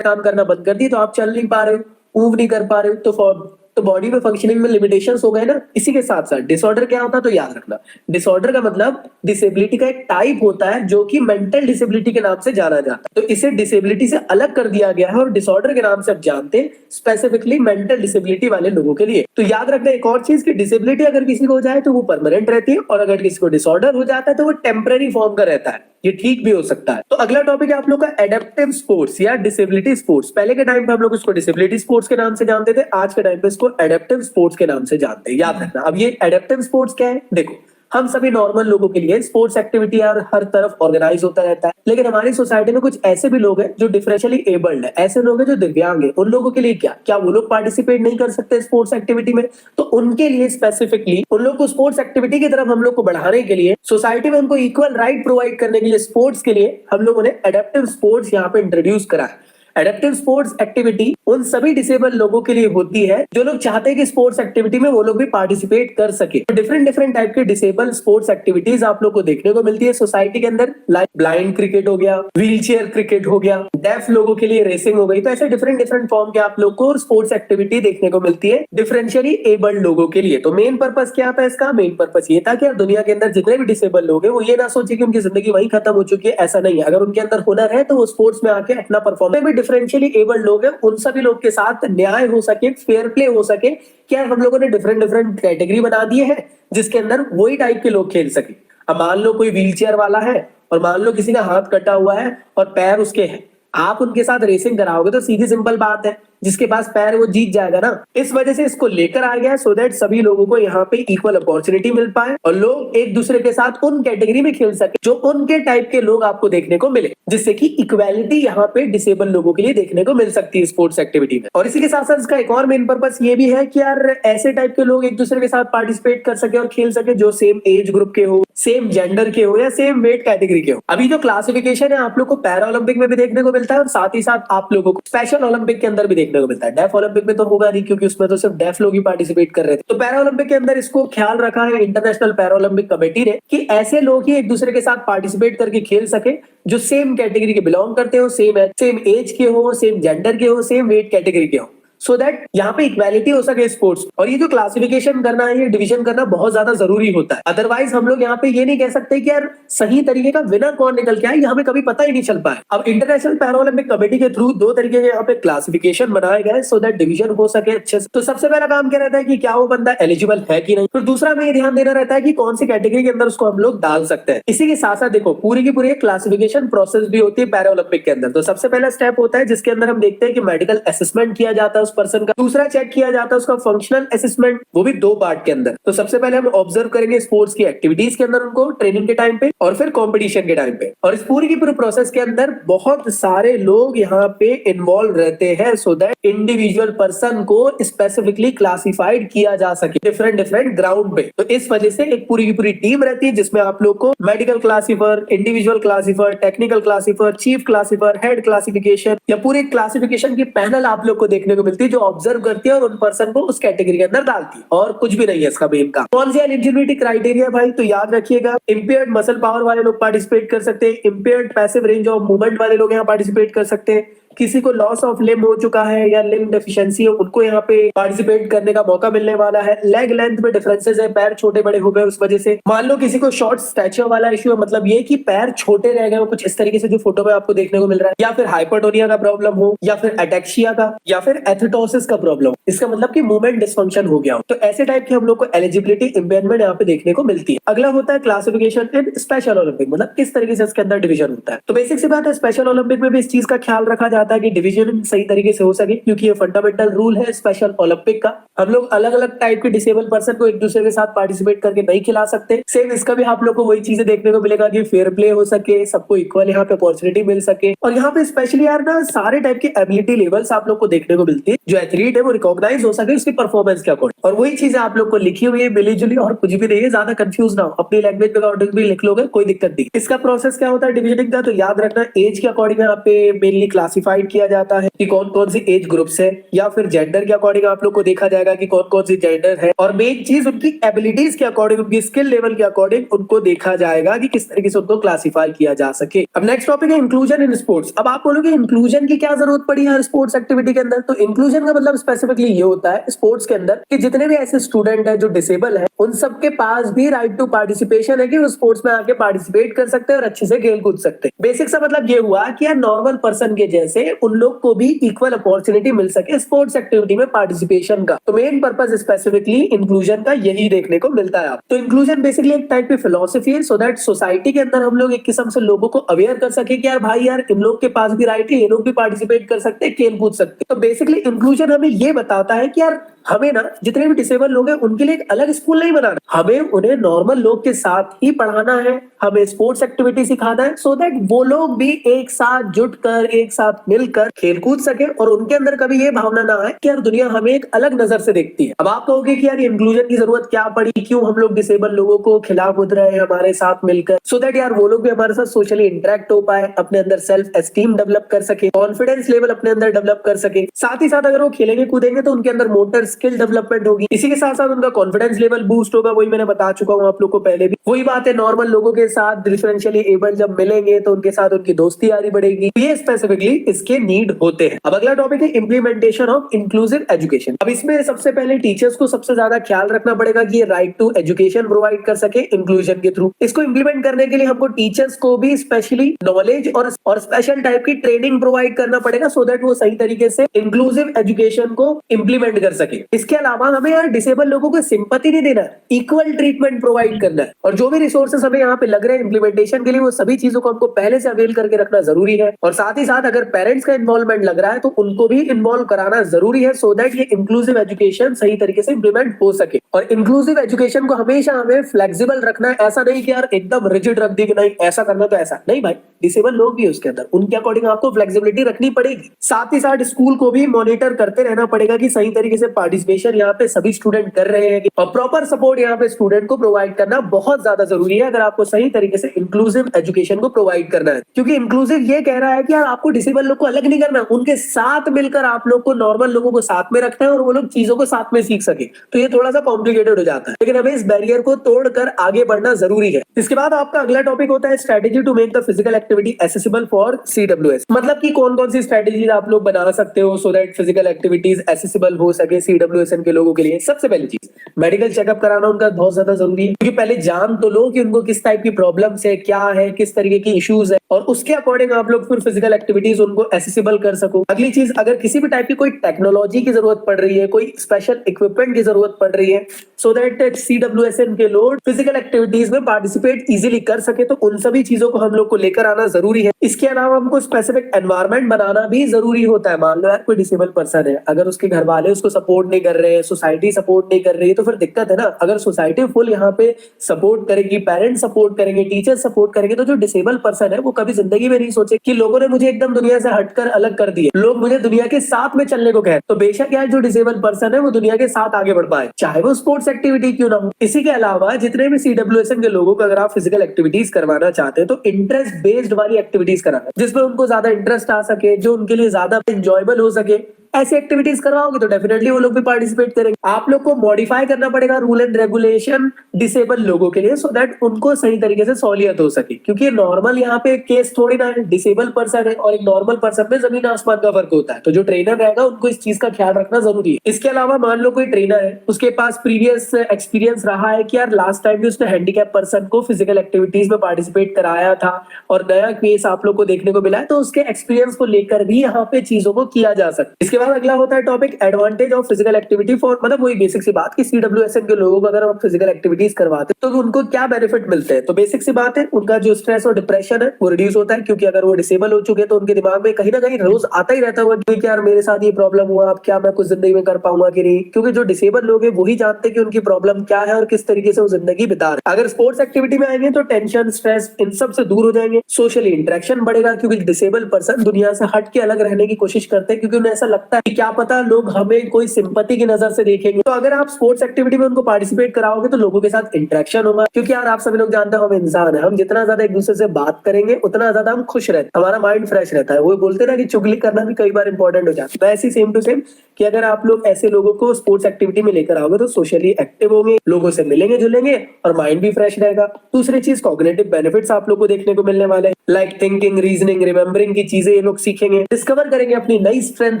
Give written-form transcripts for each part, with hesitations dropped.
काम करना बंद कर दी तो आप चल नहीं पा रहे हो, मूव नहीं कर पा रहे हो, तो बॉडी में फंक्शनिंग में लिमिटेशंस हो गए ना। इसी के साथ साथ डिसऑर्डर क्या होता है तो याद रखना, डिसऑर्डर का मतलब डिसेबिलिटी का एक टाइप होता है जो कि मेंटल डिसेबिलिटी के नाम से जाना जाता है। तो इसे डिसेबिलिटी से अलग कर दिया गया है और डिसऑर्डर के नाम से अब जानते हैं स्पेसिफिकली मेंटल डिसेबिलिटी वाले लोगों के लिए। तो याद रखना एक और चीज कि डिसेबिलिटी अगर किसी को हो जाए तो वो परमानेंट रहती है, और अगर किसी को डिसऑर्डर हो जाता है तो वो टेम्पररी फॉर्म का रहता है, ये ठीक भी हो सकता है। तो अगला टॉपिक है आप लोग का एडेप्टिव स्पोर्ट्स या डिसेबिलिटी स्पोर्ट्स। पहले के टाइम पे हम लोग इसको डिसेबिलिटी स्पोर्ट्स के नाम से जानते थे, आज के टाइम पे इसको एडेप्टिव स्पोर्ट्स के नाम से जानते हैं, याद रखना। अब ये एडेप्टिव स्पोर्ट्स क्या है, देखो हम सभी नॉर्मल लोगों के लिए स्पोर्ट्स एक्टिविटी यार हर तरफ ऑर्गेनाइज होता रहता है, लेकिन हमारी सोसाइटी में कुछ ऐसे भी लोग हैं जो डिफरेंशियली एबल्ड है, ऐसे लोग हैं जो दिव्यांग है। उन लोगों के लिए क्या वो लोग पार्टिसिपेट नहीं कर सकते स्पोर्ट्स एक्टिविटी में? तो उनके लिए स्पेसिफिकली उन लोग को स्पोर्ट्स एक्टिविटी की तरफ हम लोग को बढ़ाने के लिए, सोसाइटी में उनको इक्वल राइट प्रोवाइड करने के लिए स्पोर्ट्स के लिए हम लोगों ने एडेप्टिव स्पोर्ट्स यहाँ पे इंट्रोड्यूस करा है। एडेप्टिव स्पोर्ट्स एक्टिविटी उन सभी डिसेबल लोगों के लिए होती है जो लोग चाहते हैं कि स्पोर्ट्स एक्टिविटी में वो लोग भी पार्टिसिपेट कर सके। तो डिफरेंट टाइप के डिसेबल स्पोर्ट्स एक्टिविटीज आप लोग को देखने को मिलती है सोसाइटी के अंदर, लाइक ब्लाइंड क्रिकेट हो गया, व्हील चेयर क्रिकेट हो गया, डेफ लोगों के लिए रेसिंग हो गई। तो ऐसे डिफरेंट फॉर्म के आप लोग को स्पोर्ट्स एक्टिविटी देखने को मिलती है डिफरेंशियली एबल्ड लोगों के लिए। तो मेन पर्पस क्या था इसका? मेन पर्पस ये था कि दुनिया के अंदर जितने भी डिसेबल लोग हैं वो ये ना सोचे कि उनकी जिंदगी वही खत्म हो चुकी है, ऐसा नहीं है। अगर उनके अंदर हुनर है तो वो स्पोर्ट्स में आके अपना परफॉर्मेंस, डिफरेंशियली एबल्ड लोग हैं उन सभी लोग के साथ न्याय हो सके, फेयर प्ले हो सके। क्या हम लोगों ने डिफरेंट कैटेगरी बना दिए हैं जिसके अंदर वही टाइप के लोग खेल सके। अब मान लो कोई व्हील चेयर वाला है और मान लो किसी का हाथ कटा हुआ है और पैर उसके है, आप उनके साथ रेसिंग कराओगे तो सीधी सिंपल बात है जिसके पास पैर है वो जीत जाएगा ना। इस वजह से इसको लेकर आ गया सो दैट सभी लोगों को यहाँ पे इक्वल अपॉर्चुनिटी मिल पाए और लोग एक दूसरे के साथ उन कैटेगरी में खेल सके जो उनके टाइप के लोग आपको देखने को मिले, जिससे कि इक्वालिटी यहाँ पे डिसेबल लोगों के लिए देखने को मिल सकती है स्पोर्ट्स एक्टिविटी में। और इसी के साथ साथ इसका एक और मेन पर्पस ये भी है कि यार ऐसे टाइप के लोग एक दूसरे के साथ पार्टिसिपेट कर सके और खेल सके जो सेम एज ग्रुप के हो, सेम जेंडर के हो या सेम वेट कैटेगरी के हो। अभी जो क्लासिफिकेशन है आप लोग को पैरा ओलंपिक में भी देखने को मिलता है और साथ ही साथ आप लोगों को स्पेशल ओलंपिक के अंदर भी देखने को मिलता है। डेफ ओलंपिक में तो होगा नहीं क्योंकि उसमें तो सिर्फ डेफ लोग ही पार्टिसिपेट कर रहे थे। तो पैरा ओलंपिक के अंदर इसको ख्याल रखा है इंटरनेशनल पैरा ओलंपिक कमेटी ने कि ऐसे लोग ही एक दूसरे के साथ पार्टिसिपेट करके खेल सके जो सेम कैटेगरी के बिलोंग करते हो, सेम एज के हो, सेम जेंडर के हो, सेम वेट कैटेगरी के हो, सो दैट यहाँ पे इक्वालिटी हो सके स्पोर्ट्स। और ये जो क्लासिफिकेशन करना है, ये डिवीजन करना बहुत ज्यादा जरूरी होता है। अदरवाइज हम लोग यहाँ पे ये नहीं कह सकते कि यार सही तरीके का विनर कौन निकल के आए, यहाँ पे कभी पता ही नहीं चल पाए। अब इंटरनेशनल पैरा ओलंपिक कमेटी के थ्रू दो तरीके के यहाँ पे क्लासिफिकेशन बनाए गए सो दैट डिवीजन हो सके अच्छे से। तो सबसे पहला काम क्या रहता है कि क्या वो बंदा एलिजिबल है कि नहीं। फिर दूसरा में ध्यान देना रहता है कि कौन सी कैटेगरी के अंदर उसको हम लोग डाल सकते हैं। इसी के साथ साथ देखो पूरी की पूरी क्लासिफिकेशन प्रोसेस भी होती है पैरा ओलंपिक के अंदर। तो सबसे पहला स्टेप होता है जिसके अंदर हम देखते हैं कि मेडिकल असेसमेंट किया जाता है उस पर्सन का। दूसरा चेक किया जाता है उसका फंक्शनल असेसमेंट, वो भी दो पार्ट के अंदर। तो सबसे पहले हम ऑब्जर्व करेंगे स्पोर्ट्स की एक्टिविटीज के अंदर उनको ट्रेनिंग के टाइम पे और फिर कंपटीशन के टाइम पे। और इस पूरी की पूरी प्रोसेस के अंदर बहुत सारे लोग यहाँ पे इन्वॉल्व रहते हैं सो दैट इंडिविजुअल पर्सन को स्पेसिफिकली क्लासिफाइड किया जा सके डिफरेंट ग्राउंड पे। तो इस वजह से एक पूरी की पूरी टीम रहती है जिसमें आप लोग को medical classifier, individual classifier, technical classifier, chief classifier, head classification या पूरे क्लासिफिकेशन की पैनल आप लोग को देखने को मिलती है जो ऑब्जर्व करती है और उन पर्सन को उस कैटेगरी के अंदर डालती है। और कुछ भी नहीं है इसका मेन काम। कौन सी एलिजिबिलिटी क्राइटेरिया भाई, तो याद रखिएगा इंपेयर्ड मसल पावर वाले लोग पार्टिसिपेट कर सकते हैं, impaired passive range of movement वाले लोग यहाँ पार्टिसिपेट कर सकते हैं, किसी को लॉस ऑफ लिम्ब हो चुका है या लिम्ब डेफिशिएंसी है उनको यहाँ पे पार्टिसिपेट करने का मौका मिलने वाला है, लेग लेंथ में डिफरेंसेस है, पैर छोटे बड़े हो गए उस वजह से, मान लो किसी को शॉर्ट स्टैचर वाला इश्यू है, मतलब ये कि पैर छोटे रह गए कुछ इस तरीके से जो फोटो में आपको देखने को मिल रहा है, या फिर हाइपरटोनिया का प्रॉब्लम हो, या फिर एटेक्सिया का, या फिर एथेटोसिस का प्रॉब्लम, इसका मतलब कि मूवमेंट डिसफंक्शन हो गया हो। तो ऐसे टाइप की हम लोग को एलिजिबिलिटी इंपेयरमेंट यहाँ पे देखने को मिलती है। अगला होता है क्लासिफिकेशन इन स्पेशल ओलंपिक, मतलब किस तरीके से इसके अंदर डिवीजन होता है। तो बेसिक सी बात है स्पेशल ओलंपिक में भी इस चीज का ख्याल रखा जाता है कि डिवीजन सही तरीके से हो सके, क्योंकि ये फंडामेंटल रूल है स्पेशल ओलंपिक का। हम लोग अलग अलग टाइप के डिसेबल पर्सन को एक दूसरे के साथ पार्टिसिपेट करके नहीं खिला सकते। सेम इसका भी आप लोग को वही चीजें देखने को मिलेगा कि फेयर प्ले हो सके, सबको इक्वल यहाँ पे अपॉर्चुनिटी मिल सके। और यहाँ पे स्पेशली यार ना सारे टाइप के एबिलिटी लेवल्स आप लोग को देखने को मिलती है, जो एथलीट है वो रिकॉग्नाइज हो सके उसकी परफॉर्मेंस के अकॉर्डिंग। और वही चीजें आप लोग को लिखी हुई है मिली जुली, और कुछ भी नहीं है, ज्यादा कंफ्यूज ना हो, अपनी लैंग्वेज के अकॉर्डिंग भी लिख लोगे कोई दिक्कत नहीं। इसका प्रोसेस क्या होता है डिविजनिंग का, तो याद रखना एज के अकॉर्डिंग यहाँ पे मेनली क्लासिफाई डिवाइड किया जाता है कि कौन कौन सी एज ग्रुप्स है, या फिर जेंडर के अकॉर्डिंग आप लोग को देखा जाएगा कि कौन कौन सी जेंडर है, और मेन चीज उनकी एबिलिटीज के अकॉर्डिंग, उनकी स्किल लेवल के अकॉर्डिंग उनको देखा जाएगा कि किस तरीके से उनको क्लासिफाई किया जा सके। अब नेक्स्ट टॉपिक है इंक्लूजन इन स्पोर्ट्स। अब आप बोलोगे इंक्लूजन की क्या जरूरत पड़ी हर स्पोर्ट्स एक्टिविटी के अंदर? तो इंक्लूजन का मतलब स्पेसिफिकली ये होता है स्पोर्ट्स के अंदर कि जितने भी ऐसे स्टूडेंट है जो डिसेबल है, उन सबके पास भी राइट टू पार्टिसिपेशन है कि वो स्पोर्ट्स में आके पार्टिसिपेट कर सकते हैं और अच्छे से खेल कूद सकते हैं। बेसिक सा मतलब ये हुआ कि यार नॉर्मल पर्सन के जैसे उन लोग को भी इक्वल अपॉर्चुनिटी मिल सके स्पोर्ट्स एक्टिविटी में पार्टिसिपेशन का। तो मेन पर्पस स्पेसिफिकली इंक्लूजन का यही देखने को मिलता है। तो इंक्लूजन बेसिकली एक टाइप की फिलोसफी है सो दैट सोसाइटी के अंदर हम लोग एक किस्म से लोगों को अवेयर कर सके कि यार भाई यार इन लोग के पास भी राइट है, ये लोग भी पार्टिसिपेट कर सकते हैं, खेल कूद सकते हैं। तो बेसिकली इंक्लूजन हमें ये बताता है कि यार हमें ना जितने भी डिसेबल लोग हैं उनके लिए एक अलग स्कूल नहीं बनाना, हमें उन्हें नॉर्मल लोग के साथ ही पढ़ाना है, हमें स्पोर्ट्स एक्टिविटी सिखाना है सो दैट वो लोग भी एक साथ जुटकर, एक साथ मिलकर खेल कूद सके और उनके अंदर कभी ये भावना ना आए कि यार दुनिया हमें एक अलग नजर से देखती है। अब आप कहोगे कि यार इंक्लूजन की जरूरत क्या पड़ी, क्यों हम लोग डिसेबल लोगों को खिला कूद रहे हैं हमारे साथ मिलकर, सो दैट यार वो लोग भी हमारे साथ सोशली इंटरेक्ट हो पाए, अपने अंदर सेल्फ एस्टीम डेवलप कर सके, कॉन्फिडेंस लेवल अपने अंदर डेवलप कर सके। साथ ही साथ अगर वो खेलेंगे कूदेंगे तो उनके अंदर मोटर स्किल डेवलपमेंट होगी, इसी के साथ साथ उनका कॉन्फिडेंस लेवल बूस्ट होगा। वही मैंने बता चुका हूँ आप लोग को पहले भी। वही बात है, नॉर्मल लोगों के साथ डिफरेंशियली एबल जब मिलेंगे तो उनके साथ उनकी दोस्ती यारी बढ़ेगी। ये स्पेसिफिकली इसके नीड होते हैं। अब अगला टॉपिक है इंप्लीमेंटेशन ऑफ इंक्लूसिव एजुकेशन। अब इसमें सबसे पहले टीचर्स को सबसे ज्यादा ख्याल रखना पड़ेगा कि ये राइट टू एजुकेशन प्रोवाइड कर सके इंक्लूजन के थ्रू। इसको इंप्लीमेंट करने के लिए हमको टीचर्स को भी स्पेशली नॉलेज और स्पेशल टाइप की ट्रेनिंग प्रोवाइड करना पड़ेगा सो दैट वो सही तरीके से इंक्लूसिव एजुकेशन को इंप्लीमेंट कर सके। इसके अलावा हमें यार डिसेबल लोगों को सिंपैथी नहीं देना, इक्वल ट्रीटमेंट प्रोवाइड करना है, और जो भी रिसोर्सेस हमें यहाँ पे लग रहे हैं इंप्लीमेंटेशन के लिए वो सभी चीजों को हमको पहले से अवेल करके रखना जरूरी है। और साथ ही साथ अगर पेरेंट्स का इन्वॉल्वमेंट लग रहा है तो उनको भी इन्वॉल्व कराना जरूरी है सो दैट ये इंक्लूसिव एजुकेशन सही तरीके से इंप्लीमेंट हो सके। और इंक्लूसिव एजुकेशन को हमेशा हमें फ्लेक्सिबल रखना है, ऐसा नहीं कि यार एकदम रिजिड रख दी कि नहीं ऐसा करना तो ऐसा नहीं भाई, डिसेबल लोग भी उसके अंदर, उनके अकॉर्डिंग आपको फ्लेक्सिबिलिटी रखनी पड़ेगी। साथ ही साथ स्कूल को भी मॉनिटर करते रहना पड़ेगा कि सही तरीके से पार्टिसिपेशन यहाँ पे सभी स्टूडेंट कर रहे हैं, और प्रॉपर सपोर्ट यहाँ पे स्टूडेंट को प्रोवाइड करना बहुत ज्यादा जरूरी है अगर आपको सही तरीके से इंक्लूसिव एजुकेशन को प्रोवाइड करना है। क्योंकि इंक्लूसिव ये कह रहा है कि यार आपको डिसेबल लोग को अलग नहीं करना, उनके साथ मिलकर आप लोग को नॉर्मल लोगों को साथ में रखना है और वो लोग चीजों को साथ में सीख सके। तो ये थोड़ा सा कॉम्प्लिकेटेड हो जाता है, लेकिन हमें इस बैरियर को तोड़कर आगे बढ़ना जरूरी है। इसके बाद आपका अगला टॉपिक होता है strategy to make the physical activity accessible for CWS। मतलब कि कौन कौन सी स्ट्रेटेजीज आप लोग बना सकते हो so that physical activities accessible हो सके CWSN के लोगों के लिए। सबसे पहली चीज मेडिकल चेकअप कराना उनका बहुत ज्यादा जरूरी है, क्योंकि पहले जान तो लो कि उनको किस टाइप की प्रॉब्लम्स है, क्या है, किस तरीके की इश्यूज है, और उसके अकॉर्डिंग आप लोग फिर फिजिकल एक्टिविटीज उनको एक्सेसिबल कर सको। अगली चीज, अगर किसी भी टाइप की कोई टेक्नोलॉजी की जरूरत पड़ रही है, कोई स्पेशल इक्विपमेंट की जरूरत पड़ रही है सो दैट CWSN के लोग फिजिकल एक्टिविटीज में पार्टिसिपेट इजीली कर सके, तो उन सभी चीजों को हम लोग को लेकर आना जरूरी है। इसके अलावा हमको स्पेसिफिक एनवायरनमेंट बनाना भी जरूरी होता है। मान लो यार कोई डिसेबल पर्सन है, अगर उसके घर वाले उसको सपोर्ट नहीं कर रहे हैं, सोसाइटी सपोर्ट नहीं कर रही है, तो फिर दिक्कत है ना। अगर सोसाइटी फुल यहाँ पे सपोर्ट करेगी, पेरेंट्स सपोर्ट करेंगे, टीचर सपोर्ट करेंगे, तो जो डिसेबल पर्सन है वो कभी जिंदगी में नहीं सोचे कि लोगों ने मुझे एकदम दुनिया से हटकर अलग कर दिया, लोग मुझे दुनिया के साथ में चलने को कहे। तो बेशक यार जो डिसेबल पर्सन है वो दुनिया के साथ आगे बढ़ पाए, चाहे वो स्पोर्ट्स एक्टिविटी क्यों ना हो। इसी के अलावा जितने भी CWSN के लोगों को अगर आप फिजिकल एक्टिविटीज करवाना चाहते हैं तो इंटरेस्ट बेस्ड वाली एक्टिविटीज कराना, जिसमें उनको ज्यादा इंटरेस्ट आ सके, जो उनके लिए ज्यादा एंजॉयबल हो सके, ऐसी एक्टिविटीज करवाओगे तो डेफिनेटली वो लोग भी पार्टिसिपेट करेंगे। आप लोग को मॉडिफाई करना पड़ेगा रूल एंड रेगुलेशन डिसेबल लोगों के लिए सो दैट उनको सही तरीके से सहूलियत हो सके, क्योंकि नॉर्मल यहाँ पे केस थोड़ी ना है, डिसेबल पर्सन है और एक नॉर्मल पर्सन में जमीन आसमान का फर्क होता है। तो जो ट्रेनर रहेगा उनको इस चीज का ख्याल रखना जरूरी है। इसके अलावा मान लो कोई ट्रेनर है, उसके पास प्रीवियस एक्सपीरियंस रहा है कि यार लास्ट टाइम भी उसने हैंडीकैप पर्सन को फिजिकल एक्टिविटीज में पार्टिसिपेट कराया था और नया केस आप लोग को देखने को मिला है, तो उसके एक्सपीरियंस को लेकर भी यहाँ पे चीजों को किया जा सकता है। इसके बाद अगला होता है topic advantage of physical activity for, मतलब वही बेसिक सी बात कि CWSN के लोगों को अगर आप फिजिकल एक्टिविटीज करवाते हैं तो उनको क्या बेनिफिट मिलते हैं। तो बेसिक सी बात है, उनका जो स्ट्रेस और डिप्रेशन है वो रिड्यूस होता है, क्योंकि अगर वो डिसेबल हो चुके हैं तो उनके दिमाग में कहीं ना कहीं रोज आता ही रहता होगा कि यार मेरे साथ ये प्रॉब्लम हुआ, अब क्या मैं कुछ जिंदगी में कर पाऊंगा कि नहीं, क्योंकि जो डिसेबल लोग हैं वही जानते हैं कि उनकी प्रॉब्लम क्या है और किस तरीके से वो जिंदगी बिता रहे हैं। अगर स्पोर्ट्स एक्टिविटी में आएंगे तो टेंशन, स्ट्रेस इन सब से दूर हो जाएंगे, सोशली इंटरेक्शन बढ़ेगा, क्योंकि डिसेबल पर्सन दुनिया से हट के अलग रहने की कोशिश करते हैं, क्योंकि उन्हें ऐसा लगता है कि क्या पता लोग हमें कोई सिंपैथी की नजर से देखेंगे। तो अगर आप स्पोर्ट्स एक्टिविटी में उनको पार्टिसिपेट कराओगे तो लोगों के साथ साथ इंटरेक्शन होगा, क्योंकि यार आप सभी लोग जानते हो हम इंसान है, हम जितना ज्यादा एक दूसरे से बात करेंगे उतना ज्यादा हम खुश रहते हैं, हमारा माइंड फ्रेश रहता है। वो बोलते हैं ना कि चुगली करना भी कई बार इंपॉर्टेंट हो जाता है। वैसे सेम टू सेम कि अगर आप लोग ऐसे लोगों को स्पोर्ट्स एक्टिविटी में लेकर आओगे तो सोशली एक्टिव होंगे, लोगों से मिलेंगे जुलेंगे और माइंड भी फ्रेश रहेगा। दूसरी चीज कॉग्निटिव बेनिफिट्स आप लोग को देखने को मिलने वाले हैं, लाइक थिंकिंग, रीजनिंग, रिमेम्बरिंग की चीजें ये लोग सीखेंगे, डिस्कवर करेंगे अपनी नई स्ट्रेंथ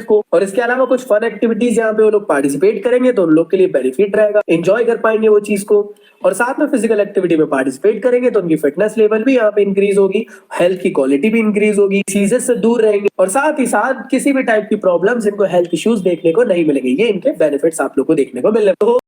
को। और इसके अलावा कुछ फन एक्टिविटीज यहाँ पे वो लोग पार्टिसिपेट करेंगे तो उन लोग के लिए बेनिफिट रहेगा, एंजॉय कर पाएंगे वो चीज को। और साथ में फिजिकल एक्टिविटी में पार्टिसिपेट करेंगे तो उनकी फिटनेस लेवल भी यहाँ पे इंक्रीज होगी, हेल्थ की क्वालिटी भी इंक्रीज होगी, चीजें से दूर रहेंगे और साथ ही साथ किसी भी टाइप की प्रॉब्लम्स, इनको हेल्थ इश्यूज देखने को नहीं मिलेंगे। ये इनके बेनिफिट्स आप लोग को देखने को मिल रहे हैं। तो